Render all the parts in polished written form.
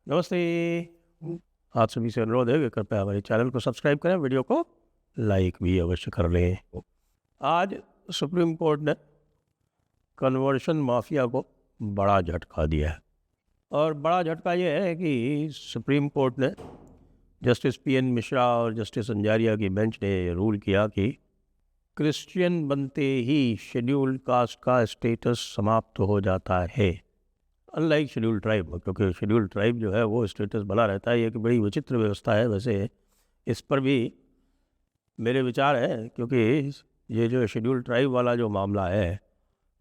नमस्ते। आप सभी से अनुरोध है कि कृपया हमारे चैनल को सब्सक्राइब करें, वीडियो को लाइक भी अवश्य कर लें। आज सुप्रीम कोर्ट ने कन्वर्शन माफिया को बड़ा झटका दिया है और बड़ा झटका ये है कि सुप्रीम कोर्ट ने जस्टिस पीएन मिश्रा और जस्टिस अंजारिया की बेंच ने रूल किया कि क्रिश्चियन बनते ही शेड्यूल्ड कास्ट का स्टेटस समाप्त हो जाता है, अनलाइक शेड्यूल ट्राइब। क्योंकि शेड्यूल ट्राइब जो है वो स्टेटस बना रहता है। ये एक बड़ी विचित्र व्यवस्था है। वैसे इस पर भी मेरे विचार है, क्योंकि ये जो शेड्यूल ट्राइब वाला जो मामला है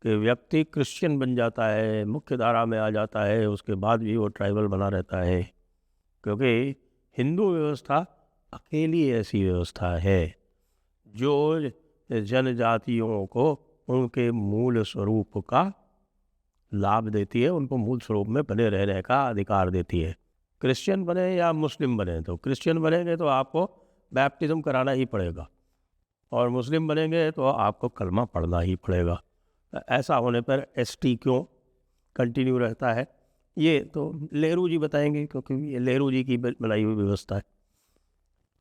कि व्यक्ति क्रिश्चियन बन जाता है, मुख्य धारा में आ जाता है, उसके बाद भी वो ट्राइबल बना रहता है। क्योंकि हिंदू व्यवस्था अकेली ऐसी व्यवस्था है जो जनजातियों को उनके मूल स्वरूप का लाभ देती है, उनको मूल स्वरूप में बने रहने का अधिकार देती है। क्रिश्चियन बने या मुस्लिम बने, तो क्रिश्चियन बनेंगे तो आपको बैप्टिज्म कराना ही पड़ेगा और मुस्लिम बनेंगे तो आपको कलमा पढ़ना ही पड़ेगा। ऐसा होने पर एसटी क्यों कंटिन्यू रहता है, ये तो नेहरू जी बताएंगे, क्योंकि ये नेहरू जी की बनाई हुई व्यवस्था है।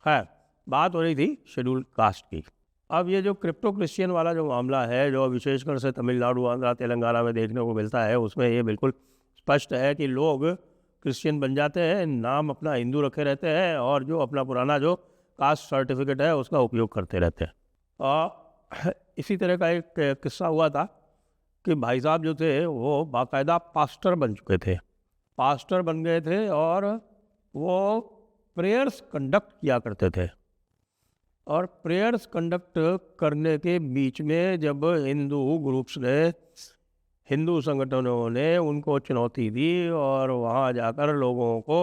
खैर, बात हो रही थी शेड्यूल कास्ट की। अब ये जो क्रिप्टो क्रिश्चियन वाला जो मामला है, जो विशेषकर से तमिलनाडु, आंध्र, तेलंगाना में देखने को मिलता है, उसमें ये बिल्कुल स्पष्ट है कि लोग क्रिश्चियन बन जाते हैं, नाम अपना हिंदू रखे रहते हैं और जो अपना पुराना जो कास्ट सर्टिफिकेट है उसका उपयोग करते रहते हैं। और इसी तरह का एक किस्सा हुआ था कि भाई साहब जो थे वो बाकायदा पास्टर बन चुके थे, पास्टर बन गए थे और वो प्रेयर्स कंडक्ट किया करते थे। और प्रेयर्स कंडक्ट करने के बीच में जब हिंदू ग्रुप्स ने, हिंदू संगठनों ने उनको चुनौती दी और वहाँ जाकर लोगों को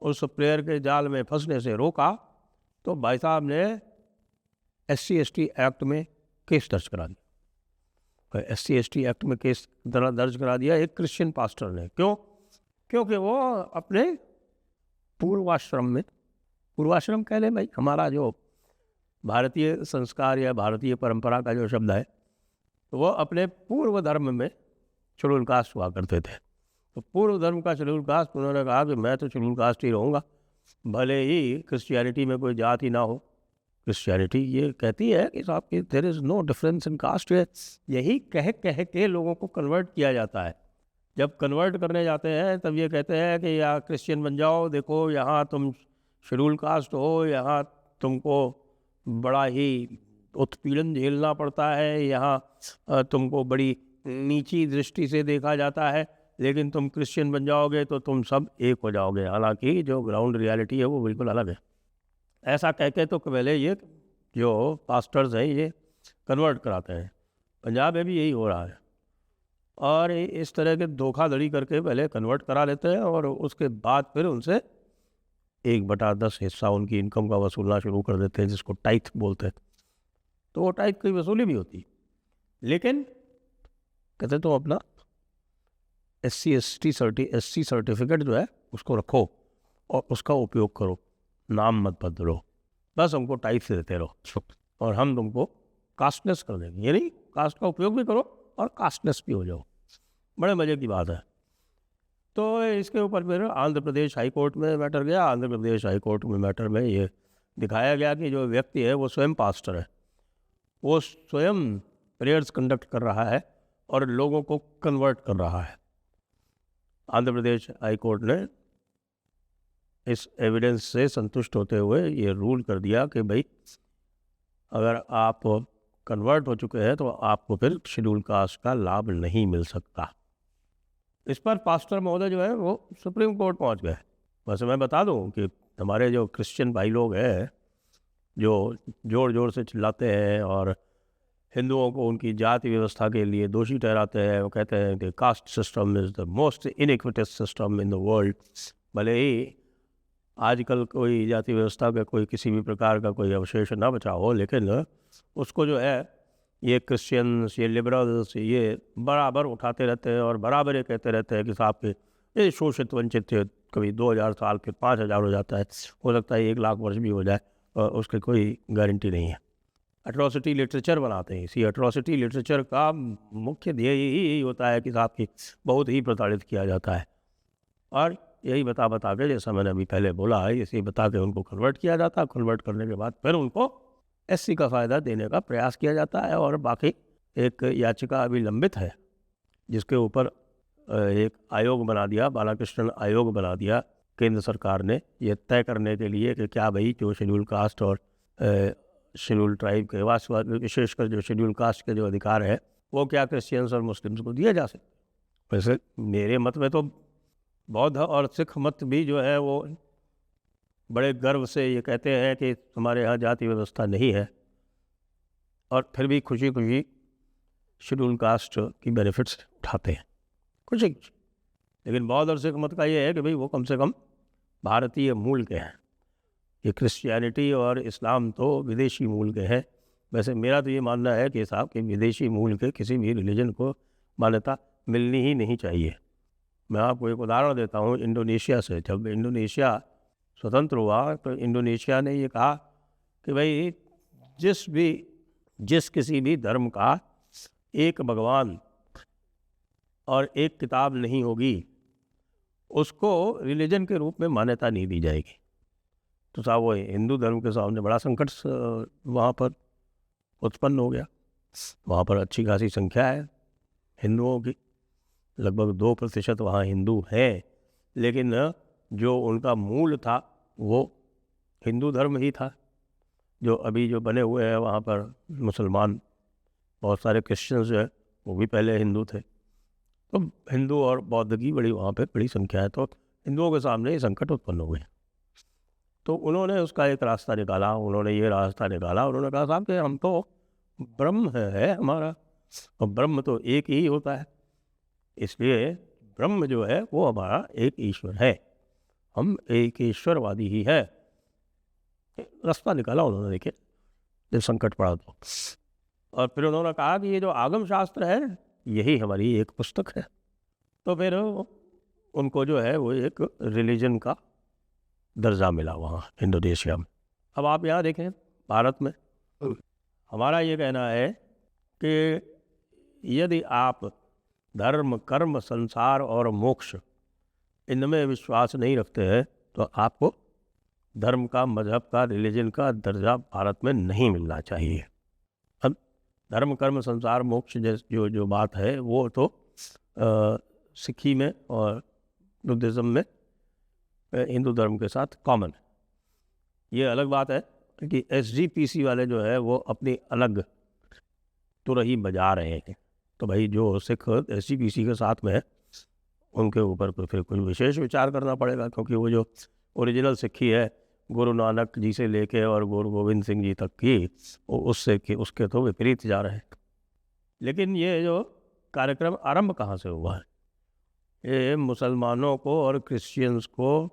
उस प्रेयर के जाल में फंसने से रोका, तो भाई साहब ने SC/ST एक्ट में केस दर्ज करा दिया। SC/ST एक्ट में केस दर्ज करा दिया एक क्रिश्चियन पास्टर ने। क्यों? क्योंकि वो अपने पूर्वाश्रम कह लें भाई, हमारा जो भारतीय संस्कार या भारतीय परंपरा का जो शब्द है, तो वो अपने पूर्व धर्म में शेड्यूल कास्ट हुआ करते थे। तो पूर्व धर्म का शेड्यूल कास्ट, उन्होंने कहा कि मैं तो शेड्यूल कास्ट ही रहूँगा, भले ही क्रिश्चियनिटी में कोई जात ही ना हो। क्रिश्चियनिटी ये कहती है कि साहब कि there is no difference in caste. यही कह कह के लोगों को कन्वर्ट किया जाता है। जब कन्वर्ट करने जाते हैं तब ये कहते हैं कि या क्रिश्चियन बन जाओ, देखो यहाँ तुम शेड्यूल कास्ट हो, यहाँ तुमको बड़ा ही उत्पीड़न झेलना पड़ता है, यहाँ तुमको बड़ी नीची दृष्टि से देखा जाता है, लेकिन तुम क्रिश्चियन बन जाओगे तो तुम सब एक हो जाओगे। हालांकि जो ग्राउंड रियलिटी है वो बिल्कुल अलग है। ऐसा कह के तो पहले ये जो पास्टर्स हैं ये कन्वर्ट कराते हैं। पंजाब में भी यही हो रहा है और इस तरह के धोखाधड़ी करके पहले कन्वर्ट करा लेते हैं और उसके बाद फिर उनसे 1/10 हिस्सा उनकी इनकम का वसूलना शुरू कर देते हैं, जिसको टाइथ बोलते हैं। तो वो टाइथ की वसूली भी होती, लेकिन कहते तो अपना SC सर्टिफिकेट जो है उसको रखो और उसका उपयोग करो, नाम मत बदलो, बस हमको टाइथ देते रहो और हम तुमको कास्टलेस कर देंगे। यानी कास्ट का उपयोग भी करो और कास्टलेस भी हो जाओ। बड़े मज़े की बात है। तो इसके ऊपर फिर आंध्र प्रदेश हाई कोर्ट में मैटर गया। आंध्र प्रदेश हाई कोर्ट में मैटर में ये दिखाया गया कि जो व्यक्ति है वो स्वयं पास्टर है, वो स्वयं प्रेयर्स कंडक्ट कर रहा है और लोगों को कन्वर्ट कर रहा है। आंध्र प्रदेश हाई कोर्ट ने इस एविडेंस से संतुष्ट होते हुए ये रूल कर दिया कि भाई अगर आप कन्वर्ट हो चुके हैं तो आपको फिर शेड्यूल कास्ट का लाभ नहीं मिल सकता। इस पर पास्टर महोदय जो है वो सुप्रीम कोर्ट पहुंच गए। वैसे मैं बता दूं कि हमारे जो क्रिश्चियन भाई लोग हैं जो जोर जोर से चिल्लाते हैं और हिंदुओं को उनकी जाति व्यवस्था के लिए दोषी ठहराते हैं, वो कहते हैं कि caste system is the most iniquitous system in the world. भले ही आजकल कोई जाति व्यवस्था का कोई किसी भी प्रकार का कोई अवशेष ना बचा हो, लेकिन उसको जो है ये क्रिश्चियंस, ये लिबरल्स, ये बराबर उठाते रहते हैं और बराबर ये कहते रहते हैं कि साहब के ये शोषित वंचित कभी 2000 साल फिर 5000 हो जाता है, हो सकता है 1 लाख वर्ष भी हो जाए, और उसकी कोई गारंटी नहीं है। एट्रॉसिटी लिटरेचर बनाते हैं। इसी एट्रॉसिटी लिटरेचर का मुख्य ध्येय यही होता है कि साहब की बहुत ही प्रताड़ित किया जाता है। और यही बता बता के, जैसा मैंने अभी पहले बोला है, इसे बता के उनको कन्वर्ट किया जाता है। कन्वर्ट करने के बाद फिर उनको एससी का फ़ायदा देने का प्रयास किया जाता है। और बाकी एक याचिका अभी लंबित है जिसके ऊपर एक आयोग बना दिया, बालाकृष्णन आयोग बना दिया केंद्र सरकार ने, ये तय करने के लिए कि क्या भाई जो शेड्यूल कास्ट और शेड्यूल ट्राइब के विशेषकर जो शेड्यूल कास्ट के जो अधिकार है वो क्या क्रिश्चियंस और मुस्लिम्स को दिए जा सकते। वैसे मेरे मत में तो बौद्ध और सिख मत भी जो है वो बड़े गर्व से ये कहते हैं कि हमारे यहाँ जाति व्यवस्था नहीं है, और फिर भी खुशी खुशी शेड्यूल कास्ट की बेनिफिट्स उठाते हैं, खुशी खुशी। लेकिन बौद्ध और सिख मत का ये है कि भाई वो कम से कम भारतीय मूल के हैं। ये क्रिश्चियनिटी और इस्लाम तो विदेशी मूल के हैं। वैसे मेरा तो ये मानना है कि साहब कि विदेशी मूल के किसी भी रिलीजन को मान्यता मिलनी ही नहीं चाहिए। मैं आपको एक उदाहरण देता हूँ इंडोनेशिया से। जब इंडोनेशिया स्वतंत्र हुआ तो इंडोनेशिया ने ये कहा कि भाई जिस किसी भी धर्म का एक भगवान और एक किताब नहीं होगी उसको रिलीजन के रूप में मान्यता नहीं दी जाएगी। तो साहब वो हिंदू धर्म के सामने बड़ा संकट वहाँ पर उत्पन्न हो गया। वहाँ पर अच्छी खासी संख्या है हिंदुओं की, लगभग 2% वहाँ हिंदू हैं, लेकिन जो उनका मूल था वो हिंदू धर्म ही था। जो अभी जो बने हुए हैं वहाँ पर मुसलमान, बहुत सारे क्रिश्चियंस जो है वो भी पहले हिंदू थे। तो हिंदू और बौद्ध की वहाँ पे बड़ी संख्या है। तो हिंदुओं के सामने ये संकट उत्पन्न हो गए। तो उन्होंने उसका एक रास्ता निकाला। उन्होंने कहा साहब कि हम तो ब्रह्म है हमारा, और ब्रह्म तो एक ही होता है, इसलिए ब्रह्म जो है वो हमारा एक ईश्वर है, हम एक ईश्वरवादी ही है। रास्ता निकाला उन्होंने, देखिए जब संकट पड़ा तो। और फिर उन्होंने कहा कि ये जो आगम शास्त्र है यही हमारी एक पुस्तक है। तो फिर उनको जो है वो एक रिलीजन का दर्जा मिला वहाँ इंडोनेशिया में। अब आप यहाँ देखें भारत में हमारा ये कहना है कि यदि आप धर्म, कर्म, संसार और मोक्ष इनमें विश्वास नहीं रखते हैं तो आपको धर्म का, मजहब का, रिलीजन का दर्जा भारत में नहीं मिलना चाहिए। अब धर्म, कर्म, संसार, मोक्ष जो बात है वो तो सिखी में और बुद्धिज़्म में हिंदू धर्म के साथ कॉमन है। ये अलग बात है कि SGPC वाले जो है वो अपनी अलग तुरही बजा रहे हैं। तो भाई जो सिख SGPC के साथ में है उनके ऊपर तो फिर कोई विशेष विचार करना पड़ेगा, क्योंकि वो जो ओरिजिनल सिक्खी है गुरु नानक जी से लेके और गुरु गोविंद सिंह जी तक की, उसके तो विपरीत जा रहे हैं। लेकिन ये जो कार्यक्रम आरंभ कहाँ से हुआ है? ये मुसलमानों को और क्रिश्चियंस को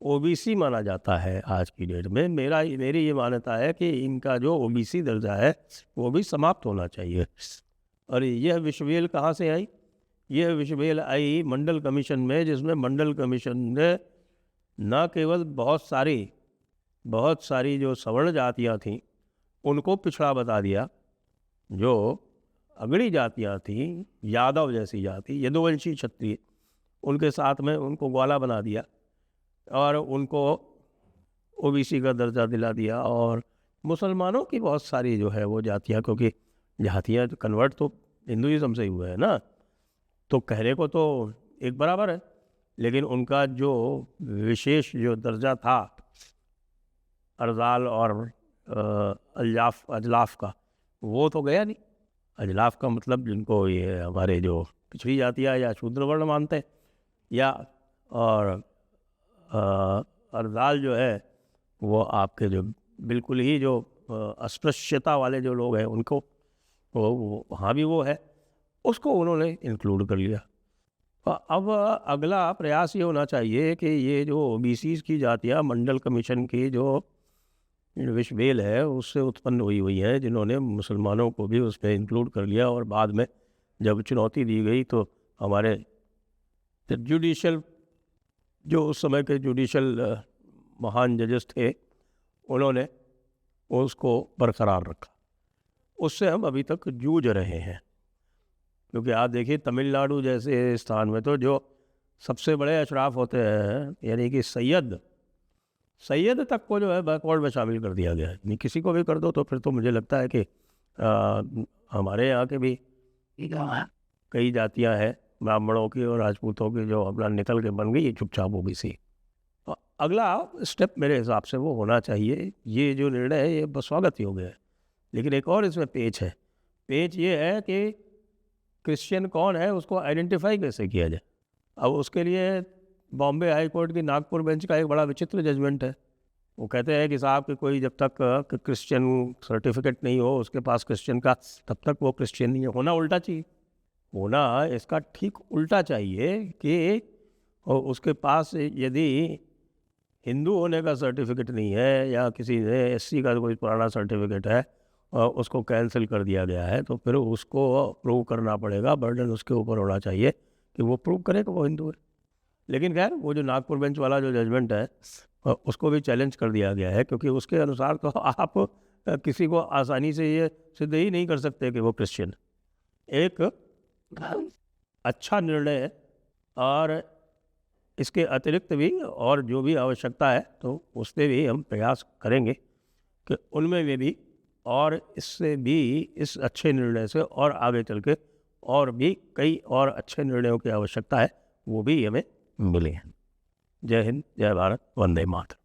OBC माना जाता है आज की डेट में। मेरी ये मान्यता है कि इनका जो OBC दर्जा है वो भी समाप्त होना चाहिए। और यह विश्ववेल कहाँ से आई? यह विश्ववेल आई मंडल कमीशन में, जिसमें मंडल कमीशन ने न केवल बहुत सारी जो सवर्ण जातियाँ थीं उनको पिछड़ा बता दिया, जो अगड़ी जातियाँ थीं, यादव जैसी जाति, यदुवंशी क्षत्रिय, उनके साथ में उनको ग्वाला बना दिया और उनको OBC का दर्जा दिला दिया। और मुसलमानों की बहुत सारी जो है वो जातियाँ, क्योंकि जातियाँ तो कन्वर्ट तो हिंदुइज्म से ही हुए हैं ना, तो कहने को तो एक बराबर है, लेकिन उनका जो विशेष जो दर्जा था अर्जाल और अजलाफ का, वो तो गया नहीं। अजलाफ का मतलब जिनको ये हमारे जो पिछड़ी जातियाँ या शूद्र वर्ण मानते हैं, या और अर्जाल जो है वो आपके जो बिल्कुल ही जो अस्पृश्यता वाले जो लोग हैं उनको वो वहाँ भी वो है, उसको उन्होंने इंक्लूड कर लिया। अब अगला प्रयास ये होना चाहिए कि ये जो OBC की जातियाँ मंडल कमीशन की जो विश्ववेल है उससे उत्पन्न हुई है, जिन्होंने मुसलमानों को भी उसमें इंक्लूड कर लिया। और बाद में जब चुनौती दी गई तो हमारे जुडिशल जो उस समय के जुडिशल महान जजेस थे उन्होंने उसको बरकरार रखा। उससे हम अभी तक जूझ रहे हैं, क्योंकि आप देखिए तमिलनाडु जैसे स्थान में तो जो सबसे बड़े अशराफ होते हैं, यानी कि सैयद तक को जो है बैकवर्ड में शामिल कर दिया गया है। नहीं, किसी को भी कर दो तो फिर तो मुझे लगता है कि हमारे यहाँ के भी कई जातियाँ हैं ब्राह्मणों की और राजपूतों की जो अपना निकल के बन गई चुपचाप ओबीसी। तो अगला स्टेप मेरे हिसाब से वो होना चाहिए, ये जो निर्णय है ये बस स्वागत योग्य है, लेकिन एक और इसमें पेच है। पेच ये है कि क्रिश्चियन कौन है उसको आइडेंटिफाई कैसे किया जाए। अब उसके लिए बॉम्बे हाई कोर्ट की नागपुर बेंच का एक बड़ा विचित्र जजमेंट है। वो कहते हैं कि साहब कि कोई जब तक क्रिश्चियन सर्टिफिकेट नहीं हो उसके पास क्रिश्चियन का, तब तक वो क्रिश्चियन नहीं है। होना उल्टा चाहिए, होना इसका ठीक उल्टा चाहिए कि उसके पास यदि हिंदू होने का सर्टिफिकेट नहीं है या किसी ने एससी का कोई पुराना सर्टिफिकेट है और उसको कैंसिल कर दिया गया है, तो फिर उसको प्रूव करना पड़ेगा, बर्डन उसके ऊपर होना चाहिए कि वो प्रूव करे कि वो हिंदू है। लेकिन खैर वो जो नागपुर बेंच वाला जो जजमेंट है उसको भी चैलेंज कर दिया गया है, क्योंकि उसके अनुसार तो आप किसी को आसानी से ये सिद्ध ही नहीं कर सकते कि वो क्रिश्चियन। एक अच्छा निर्णय है और इसके अतिरिक्त भी और जो भी आवश्यकता है तो उसमें भी हम प्रयास करेंगे कि उनमें भी और इससे भी, इस अच्छे निर्णय से और आगे चल के और भी कई और अच्छे निर्णयों की आवश्यकता है, वो भी हमें मिले। जय हिंद, जय भारत, वंदे मातरम।